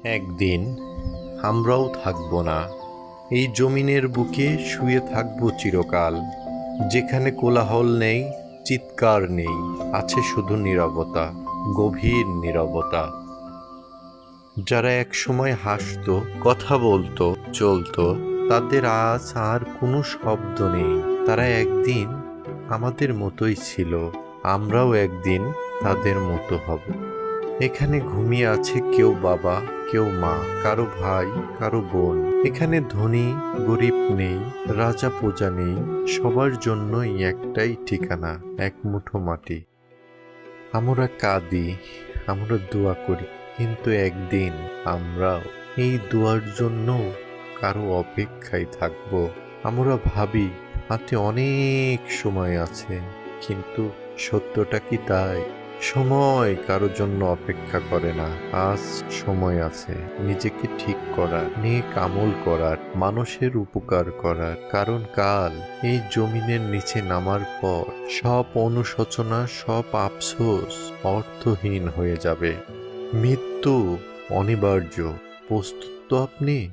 একদিন আমরাও থাকব না, এই জমিনের বুকে শুয়ে থাকব চিরকাল, যেখানে কোলাহল নেই, চিৎকার নেই, আছে শুধু নীরবতা, গভীর নীরবতা। যারা একসময় হাসতো, কথা বলতো, চলতো, তাদের আজ আর কোনো শব্দ নেই। তারা একদিন আমাদের মতোই ছিল, আমরাও একদিন তাদের মতো হব। এখানে ঘুমিয়ে আছে কেউ বাবা, কেউ মা, কারো ভাই, কারো বোন। এখানে ধনী গরিব নেই, রাজা প্রজা নেই, সবার জন্যই একটাই ঠিকানা, এক মুঠো মাটি। আমরা কাঁদি, আমরা দোয়া করি, কিন্তু একদিন আমরাও এই দোয়ার জন্য কারো অপেক্ষায় থাকব। আমরা ভাবি হাতে অনেক সময় আছে, কিন্তু সত্যটা কি তাই? সময় কারো জন্য অপেক্ষা করে না। আজ সময় আছে নিজেকে ঠিক করার, নেক আমল করার, মানুষের উপকার করার। কারণ কাল এই জমিনের নিচে নামার পর সব অনুশোচনা, সব আফসোস অর্থহীন হয়ে যাবে। মৃত্যু অনিবার্য। প্রস্তুত তো আপনি?